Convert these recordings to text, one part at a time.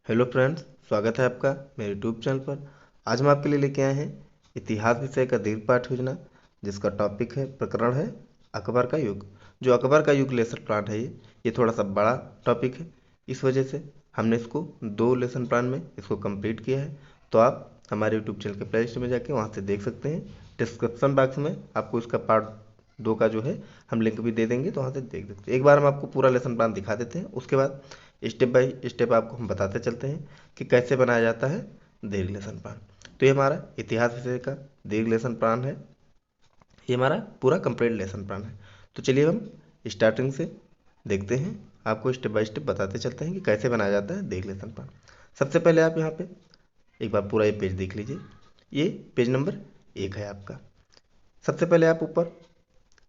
Hello friends, स्वागत है आपका मेरे यूट्यूब चैनल पर। आज हम आपके लिए लेके आए हैं इतिहास विषय का दीर्घ पाठ योजना, जिसका टॉपिक है, प्रकरण है अकबर का युग। जो अकबर का युग लेसन प्लान है, ये थोड़ा सा बड़ा टॉपिक है। इस वजह से हमने इसको 2 लेसन प्लान में इसको कंप्लीट किया है। तो आप हमारे यूट्यूब चैनल के प्ले लिस्ट में जाके वहाँ से देख सकते हैं। डिस्क्रिप्शन बॉक्स में आपको इसका पार्ट 2 का जो है हम लिंक भी दे देंगे, तो वहाँ से देख सकते हैं। एक बार हम आपको पूरा लेसन प्लान दिखा देते हैं, उसके बाद स्टेप बाय स्टेप आपको हम बताते चलते हैं कि कैसे बनाया जाता है दीर्घ लेसन प्लान। तो ये हमारा इतिहास विषय का दीर्घ लेसन प्लान है। ये हमारा पूरा कंप्लीट लेसन प्लान है। तो चलिए हम स्टार्टिंग से देखते हैं, आपको स्टेप बाय स्टेप बताते चलते हैं कि कैसे बनाया जाता है दीर्घ लेसन प्लान। सबसे पहले आप यहाँ पे एक बार पूरा ये पेज देख लीजिए। ये पेज नंबर 1 है आपका। सबसे पहले आप ऊपर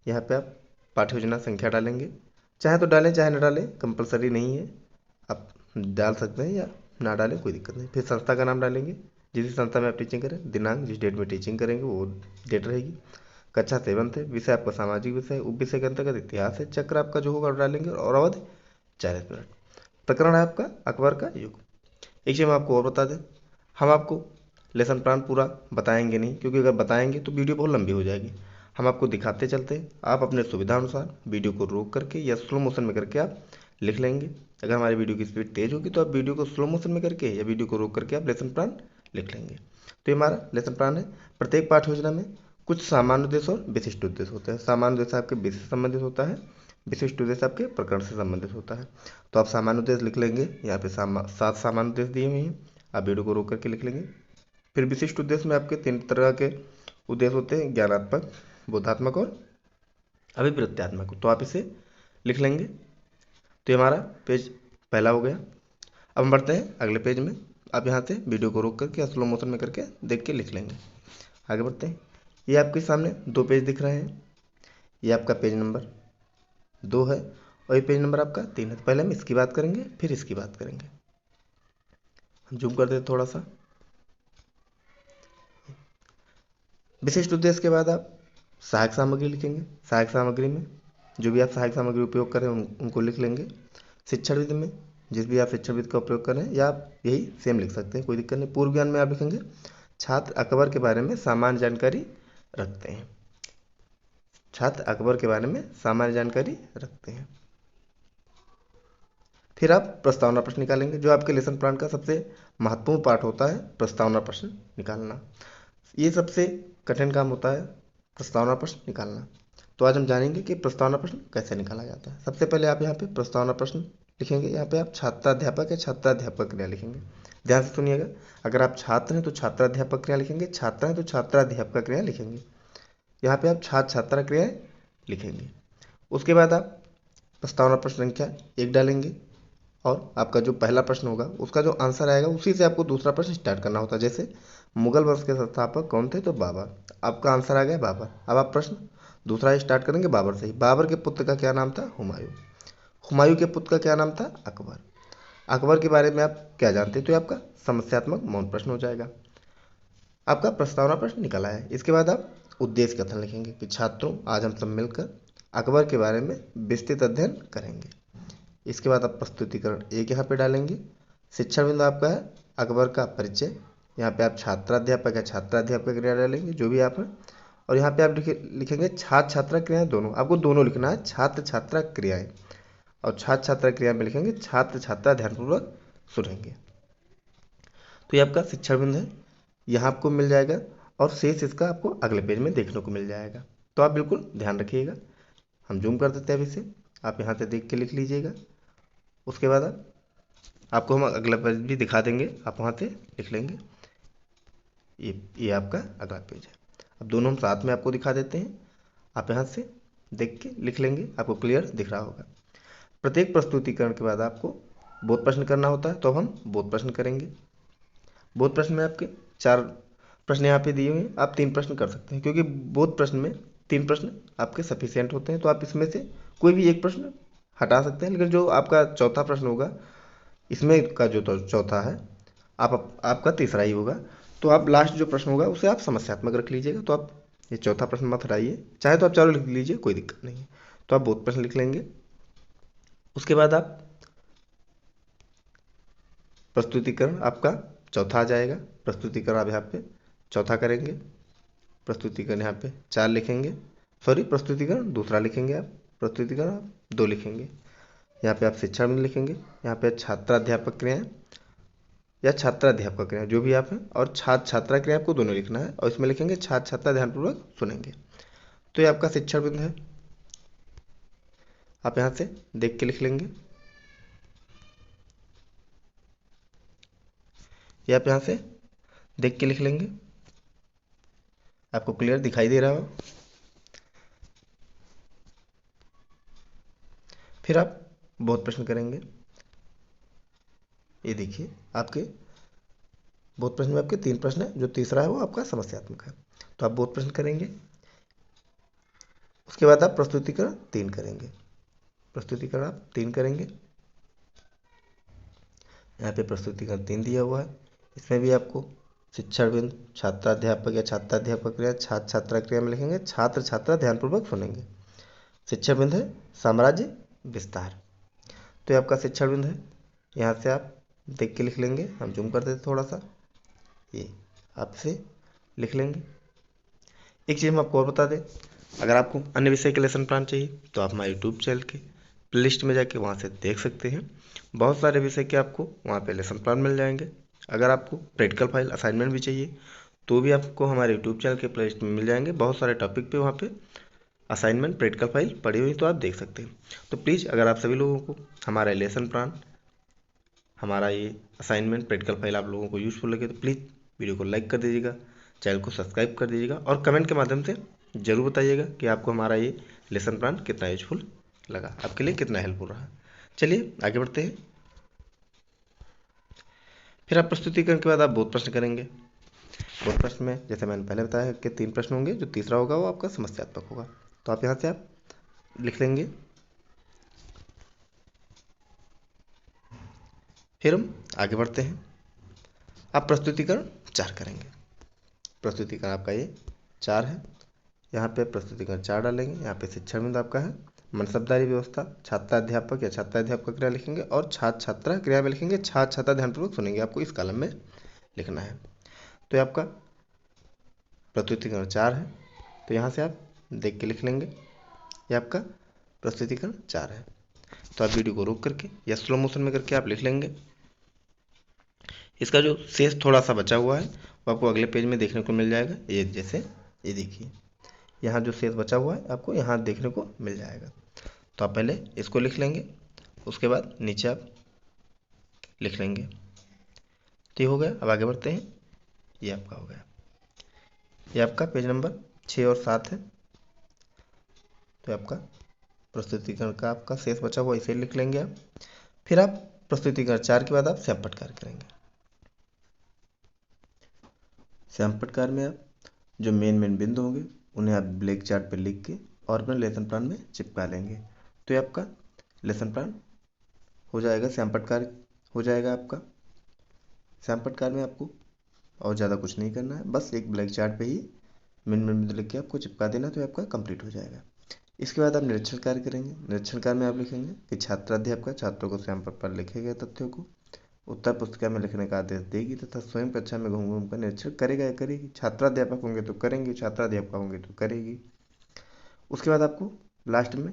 यहाँ पे आप पाठ्य योजना संख्या डालेंगे। चाहे तो डालें, चाहे ना डालें, कंपलसरी नहीं है। आप डाल सकते हैं या ना डालें, कोई दिक्कत नहीं। फिर संस्था का नाम डालेंगे, जिस संस्था में आप टीचिंग करें। दिनांक, जिस डेट में टीचिंग करेंगे वो डेट रहेगी। कक्षा 7 है। विषय आपका सामाजिक विषय है। उप विषय के अंतर्गत इतिहास है। चक्र आपका जो होगा वो डालेंगे, और अवधि 40 मिनट। प्रकरण है आपका अकबर का युग। एक चीज़ हम आपको और बता दें, हम आपको लेसन प्लान पूरा बताएंगे नहीं, क्योंकि अगर बताएंगे तो वीडियो बहुत लंबी हो जाएगी। हम आपको दिखाते चलते हैं, आप अपने सुविधा अनुसार वीडियो को रोक करके या स्लो मोशन में करके आप लिख लेंगे। अगर हमारी वीडियो की स्पीड तेज़ होगी तो आप वीडियो को स्लो मोशन में करके या वीडियो को रोक करके आप लेसन प्लान लिख लेंगे। तो ये हमारा लेसन प्लान है। प्रत्येक पाठ योजना में कुछ सामान्य उद्देश्य और विशिष्ट उद्देश्य होते हैं। सामान्य उद्देश्य आपके विषय से संबंधित होता है, विशिष्ट उद्देश्य आपके प्रकरण से संबंधित होता है। तो आप सामान्य उद्देश्य लिख लेंगे। यहाँ पे 7 सामान्य उद्देश्य दिए हुए हैं, आप वीडियो को रोक करके लिख लेंगे। फिर विशिष्ट उद्देश्य में आपके 3 तरह के उद्देश्य होते हैं, ज्ञानात्मक, बोधात्मक और अभिवृत्त्यात्मक। तो आप इसे लिख लेंगे। तो ये हमारा पेज पहला हो गया। अब हम बढ़ते हैं अगले पेज में। आप यहाँ से वीडियो को रोक करके या स्लो मोशन में करके देख के लिख लेंगे। आगे बढ़ते हैं। ये आपके सामने 2 पेज दिख रहे हैं। ये आपका पेज नंबर 2 है, और ये पेज नंबर आपका 3 है। तो पहले हम इसकी बात करेंगे, फिर इसकी बात करेंगे। हम जूम कर देते थोड़ा सा। विशिष्ट उद्देश्य के बाद आप सहायक सामग्री लिखेंगे। सहायक सामग्री में जो भी आप सहायक सामग्री उपयोग करें उनको लिख लेंगे। शिक्षण विधि में जिस भी आप शिक्षण विधि का उपयोग करें, या आप यही सेम लिख सकते हैं, कोई दिक्कत नहीं। पूर्व ज्ञान में आप लिखेंगे, छात्र अकबर के बारे में सामान्य जानकारी रखते हैं। छात्र अकबर के बारे में सामान्य जानकारी रखते हैं। फिर आप प्रस्तावना प्रश्न निकालेंगे। जो आपके लेसन प्लान का सबसे महत्वपूर्ण पार्ट होता है, प्रस्तावना प्रश्न निकालना। ये सबसे कठिन काम होता है, प्रस्तावना प्रश्न निकालना। तो आज हम जानेंगे कि प्रस्तावना प्रश्न कैसे निकाला जाता है। सबसे पहले आप यहाँ पे प्रस्तावना प्रश्न लिखेंगे। यहाँ पे आप छात्राध्यापक या छात्राध्यापक क्रिया लिखेंगे। ध्यान से सुनिएगा, अगर आप छात्र हैं तो छात्राध्यापक क्रिया लिखेंगे, छात्रा हैं तो छात्राध्यापक क्रिया लिखेंगे। यहाँ पे आप छात्र छात्रा क्रियाएं लिखेंगे। उसके बाद आप प्रस्तावना प्रश्न संख्या 1 डालेंगे, और आपका जो पहला प्रश्न होगा उसका जो आंसर आएगा उसी से आपको दूसरा प्रश्न स्टार्ट करना होता है। जैसे मुगल वंश के संस्थापक कौन थे, तो बाबर। आपका आंसर आ गया बाबर। अब आप प्रश्न दूसरा स्टार्ट करेंगे बाबर से ही। बाबर के पुत्र का क्या नाम था, हुमायूं। हुमायूं के पुत्र का क्या नाम था, अकबर। अकबर के बारे में आप क्या जानते हैं, तो ये आपका समस्यात्मक मौन प्रश्न हो जाएगा। आपका प्रस्तावना प्रश्न निकला है। इसके बाद आप उद्देश्य कथन लिखेंगे कि छात्रों, आज हम सब मिलकर अकबर के बारे में विस्तृत अध्ययन करेंगे। इसके बाद आप प्रस्तुतिकरण 1 यहाँ पे डालेंगे। शिक्षण बिंदु आपका है अकबर का परिचय। यहाँ पे आप छात्राध्यापक या छात्राध्यापक क्रिया डालेंगे, जो भी आप हैं। और यहाँ पे आप लिखेंगे छात्र छात्रा क्रियाएं दोनों। आपको दोनों लिखना है, छात्र छात्रा क्रियाएं। और छात्र छात्रा क्रिया में लिखेंगे छात्र छात्रा ध्यानपूर्वक सुनेंगे। तो ये आपका शिक्षण बिंदु है, यहाँ आपको मिल जाएगा। और शेष इसका आपको अगले पेज में देखने को मिल जाएगा। तो आप बिल्कुल ध्यान रखिएगा। हम जूम कर देते हैं अभी से, आप यहाँ से देख के लिख लीजिएगा। उसके बाद आपको हम अगला पेज भी दिखा देंगे, आप वहाँ से लिख लेंगे। ये आपका अगला पेज है। अब दोनों हम साथ में आपको दिखा देते हैं, आप यहाँ से देख के लिख लेंगे, आपको क्लियर दिख रहा होगा। प्रत्येक प्रस्तुतिकरण के बाद आपको बोध प्रश्न करना होता है, तो अब हम बोध प्रश्न करेंगे। बोध प्रश्न में आपके 4 प्रश्न यहाँ पे दिए हुए हैं। आप 3 प्रश्न कर सकते हैं, क्योंकि बोध प्रश्न में 3 प्रश्न आपके सफिशियंट होते हैं। तो आप इसमें से कोई भी एक प्रश्न हटा सकते हैं, लेकिन जो आपका चौथा प्रश्न होगा, इसमें का जो तो चौथा है, आपका तीसरा ही होगा। तो आप लास्ट जो प्रश्न होगा उसे आप समस्यात्मक रख लीजिएगा। तो आप ये चौथा प्रश्न मत हटाइए, चाहे तो आप चारों लिख लीजिए, कोई दिक्कत नहीं है। तो आप बोध प्रश्न लिख लेंगे। उसके बाद आप प्रस्तुतिकरण आपका चौथा आ जाएगा। प्रस्तुतिकरण आप यहाँ पे चौथा करेंगे। प्रस्तुतिकरण यहाँ पे 4 लिखेंगे, सॉरी प्रस्तुतिकरण दूसरा लिखेंगे आप, प्रस्तुतिकरण आप 2 लिखेंगे। यहाँ पे आप शिक्षा बिंदु लिखेंगे, यहाँ पे छात्राध्यापक क्रियाएं या छात्राध्यापक क्रियाएं जो भी आप हैं, और छात्र छात्रा क्रिया आपको दोनों लिखना है, और इसमें लिखेंगे छात्र छात्रा ध्यानपूर्वक सुनेंगे। तो ये आपका शिक्षण बिंदु है, आप यहाँ से देख के लिख लेंगे। ये आप यहाँ से देख के लिख लेंगे, आपको क्लियर दिखाई दे रहा हो। फिर आप बहुत प्रश्न करेंगे। ये देखिए आपके बहुत प्रश्न में आपके 3 प्रश्न है, जो तीसरा है वो आपका समस्यात्मक है। तो आप बहुत प्रश्न करेंगे, उसके बाद आप प्रस्तुतिकरण 3 करेंगे। प्रस्तुतिकरण आप 3 करेंगे, यहाँ पे प्रस्तुतिकरण 3 दिया हुआ है। इसमें भी आपको शिक्षण बिंदु, छात्राध्यापक या छात्राध्यापक क्रिया, छात्र छात्रा क्रिया में लिखेंगे छात्र छात्रा ध्यानपूर्वक सुनेंगे। शिक्षण बिंदु है साम्राज्य विस्तार। तो ये आपका शिक्षण बिंदु है, यहाँ से आप देख के लिख लेंगे। हम जूम कर देते थोड़ा सा, ये आपसे लिख लेंगे। एक चीज़ हम आपको और बता दें, अगर आपको अन्य विषय के लेसन प्लान चाहिए तो आप हमारे यूट्यूब चैनल के प्लेलिस्ट में जाके वहाँ से देख सकते हैं। बहुत सारे विषय के आपको वहाँ पे लेसन प्लान मिल जाएंगे। अगर आपको प्रैक्टिकल फाइल असाइनमेंट भी चाहिए तो भी आपको हमारे यूट्यूब चैनल के प्लेलिस्ट में मिल जाएंगे। बहुत सारे टॉपिक पे वहाँ पे असाइनमेंट प्रैक्टिकल फाइल पड़ी हुई, तो आप देख सकते हैं। तो प्लीज़ अगर आप सभी लोगों को हमारा लेसन प्लान, हमारा ये असाइनमेंट प्रैक्टिकल फाइल आप लोगों को यूज़फुल लगे तो प्लीज़ वीडियो को लाइक कर दीजिएगा, चैनल को सब्सक्राइब कर दीजिएगा, और कमेंट के माध्यम से ज़रूर बताइएगा कि आपको हमारा ये लेसन प्लान कितना यूजफुल लगा, आपके लिए कितना हेल्पफुल रहा। चलिए आगे बढ़ते हैं। फिर आप प्रस्तुतिकरण के बाद आप बहुत प्रश्न करेंगे। बहुत प्रश्न में जैसे मैंने पहले बताया कि 3 प्रश्न होंगे, जो तीसरा होगा वो आपका समस्यात्मक होगा। तो आप यहाँ से आप लिख लेंगे। फिर हम आगे बढ़ते हैं, आप प्रस्तुतिकरण 4 करेंगे। प्रस्तुतिकरण आपका ये 4 है, यहाँ पे प्रस्तुतिकरण 4 डालेंगे। यहाँ पे शिक्षण बिंदु आपका है मनसबदारी व्यवस्था, छात्राध्यापक या छात्राध्यापक क्रिया लिखेंगे, और छात्र छात्रा क्रिया में लिखेंगे छात्र छात्रा ध्यानपूर्वक सुनेंगे। आपको इस कॉलम में लिखना है। तो ये आपका प्रस्तुतिकरण 4 है, तो यहाँ से आप देख के लिख लेंगे। ये आपका प्रस्तुतिकरण 4 है। तो आप वीडियो को रोक करके या स्लो मोशन में करके आप लिख लेंगे। इसका जो शेष थोड़ा सा बचा हुआ है वो आपको अगले पेज में देखने को मिल जाएगा। ये जैसे ये देखिए, यहाँ जो शेष बचा हुआ है आपको यहाँ देखने को मिल जाएगा। तो आप पहले इसको लिख लेंगे, उसके बाद नीचे आप लिख लेंगे। तो ये हो गया। अब आगे बढ़ते हैं, ये आपका हो गया। ये आपका पेज नंबर 6 और 7 है। तो आपका प्रस्तुतिकरण का आपका शेष बचा हुआ इसे लिख लेंगे आप। फिर आप प्रस्तुतिकरण 4 के बाद आप सैंपट कार्य करेंगे। सैंपट कार्य में आप जो मेन बिंदु होंगे उन्हें आप ब्लैक चार्ट पर लिख के और अपने लेसन प्लान में चिपका लेंगे। तो ये आपका लेसन प्लान हो जाएगा, सैंपट कार्य हो जाएगा आपका। सैंपट कार्य में आपको और ज़्यादा कुछ नहीं करना है, बस एक ब्लैक चार्ट पे ही मेन बिंदु लिख के आपको चिपका देना, तो आपका कंप्लीट हो जाएगा। इसके बाद आप निरीक्षण कार्य करेंगे। निरीक्षण कार्य में आप लिखेंगे कि छात्राध्यापक छात्रों को सैंपट पर लिखे गए तथ्यों को उत्तर पुस्तिका में लिखने का आदेश देगी तथा स्वयं कक्षा में घूम घूम कर निरीक्षण करेगा या करेगी। छात्राध्यापक होंगे तो करेंगे, छात्राध्यापक होंगे तो करेगी। उसके बाद आपको लास्ट में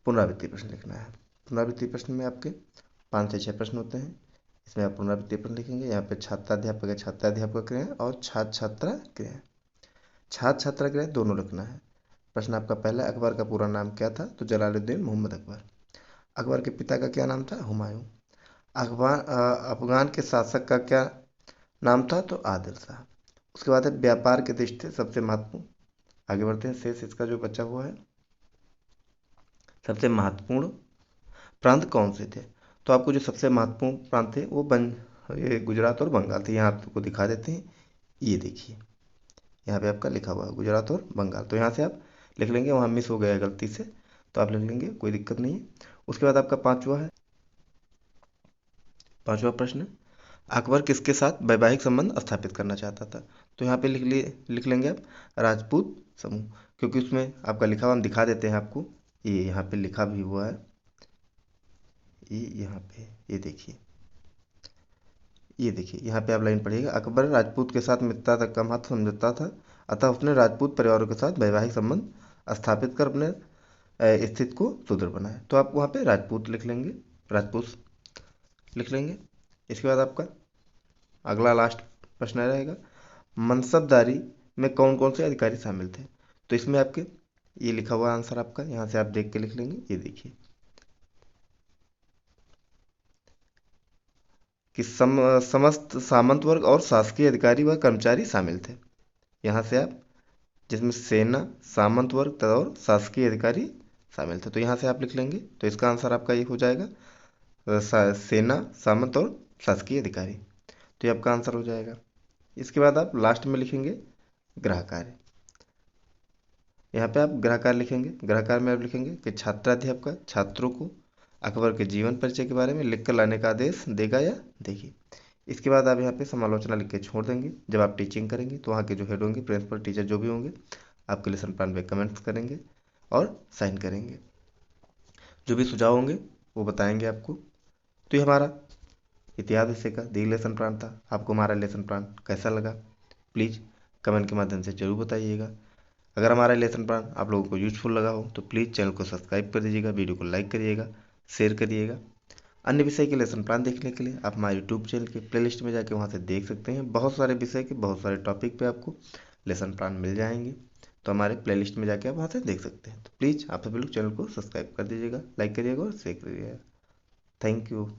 पुनरावृत्ति प्रश्न लिखना है। पुनरावृत्ति प्रश्न में आपके 5 से 6 प्रश्न होते हैं। इसमें आप पुनरावृत्ति प्रश्न लिखेंगे। यहाँ पे छात्राध्यापक या छात्राध्यापक क्रिया और छात्र छात्रा क्रिया, छात्र छात्रा क्रिया दोनों लिखना है। प्रश्न आपका पहला, अकबर का पूरा नाम क्या था? तो जलालुद्दीन मोहम्मद अकबर। अकबर के पिता का क्या नाम था? हुमायूं। अफगान के शासक का क्या नाम था? तो आदिल शाह। उसके बाद है व्यापार की दृष्टि से सबसे महत्वपूर्ण, आगे बढ़ते हैं, शेष इसका जो बचा हुआ है, सबसे महत्वपूर्ण प्रांत कौन से थे? तो आपको जो सबसे महत्वपूर्ण प्रांत थे वो ये गुजरात और बंगाल थे। यहाँ आपको दिखा देते हैं, ये देखिए यहाँ पे आपका लिखा हुआ है गुजरात और बंगाल। तो यहाँ से आप लिख लेंगे, वहाँ मिस हो गया है गलती से, तो आप लिख लेंगे, कोई दिक्कत नहीं है। उसके बाद आपका पांचवा प्रश्न, अकबर किसके साथ वैवाहिक संबंध स्थापित करना चाहता था? तो यहाँ पे लिख लेंगे आप राजपूत समूह, क्योंकि उसमें आपका लिखा हुआ हम दिखा देते हैं आपको। ये यहाँ पे लिखा भी हुआ है, ये यहाँ पे ये देखिए, ये देखिए यहाँ पे आप लाइन पढ़िएगा, अकबर राजपूत के साथ मित्रता तक का महत्व समझता था, अतः उसने राजपूत परिवारों के साथ वैवाहिक संबंध स्थापित कर अपने स्थिति को सुदृढ़ बनाया। तो आप वहाँ पे राजपूत लिख लेंगे, राजपूत लिख लेंगे। इसके बाद आपका अगला लास्ट प्रश्न रहेगा, मनसबदारी में कौन कौन से अधिकारी शामिल थे। तो इसमें आपके ये लिखा हुआ आंसर आपका यहाँ से आप देख के लिख लेंगे। ये देखिए कि समस्त सामंत वर्ग और शासकीय अधिकारी व कर्मचारी शामिल थे। यहाँ से आप, जिसमें सेना, सामंत वर्ग और शासकीय अधिकारी शामिल थे, तो यहाँ से आप लिख लेंगे। तो इसका आंसर आपका ये हो जाएगा सेना, सामंत और शासकीय अधिकारी। तो ये आपका आंसर हो जाएगा। इसके बाद आप लास्ट में लिखेंगे गृह कार्य। यहाँ पे आप गृह कार्य लिखेंगे। गृह कार्य में आप लिखेंगे कि छात्राध्यापक छात्रों को अकबर के जीवन परिचय के बारे में लिखकर लाने का आदेश देगा या देगी। इसके बाद आप यहाँ पे समालोचना लिख के छोड़ देंगे। जब आप टीचिंग करेंगे तो वहाँ के जो हेड होंगे, प्रिंसिपल, टीचर जो भी होंगे, आपके लेसन प्लान पे कमेंट्स करेंगे और साइन करेंगे। जो भी सुझाव होंगे वो बताएंगे आपको। तो ये हमारा इतिहास विषय का दी लेसन प्लान था। आपको हमारा लेसन प्लान कैसा लगा प्लीज़ कमेंट के माध्यम से जरूर बताइएगा। अगर हमारा लेसन प्लान आप लोगों को यूजफुल लगा हो तो प्लीज़ चैनल को सब्सक्राइब कर दीजिएगा, वीडियो को लाइक करिएगा, शेयर करिएगा। अन्य विषय के लेसन प्लान देखने के लिए आप हमारे यूट्यूब चैनल के प्लेलिस्ट में जाके वहाँ से देख सकते हैं। बहुत सारे विषय के बहुत सारे टॉपिक पे आपको लेसन प्लान मिल जाएंगे। तो हमारे प्लेलिस्ट में जाके आप वहाँ से देख सकते हैं। तो प्लीज़ आप सभी लोग चैनल को सब्सक्राइब कर दीजिएगा, लाइक करिएगा और शेयर करिएगा। Thank you.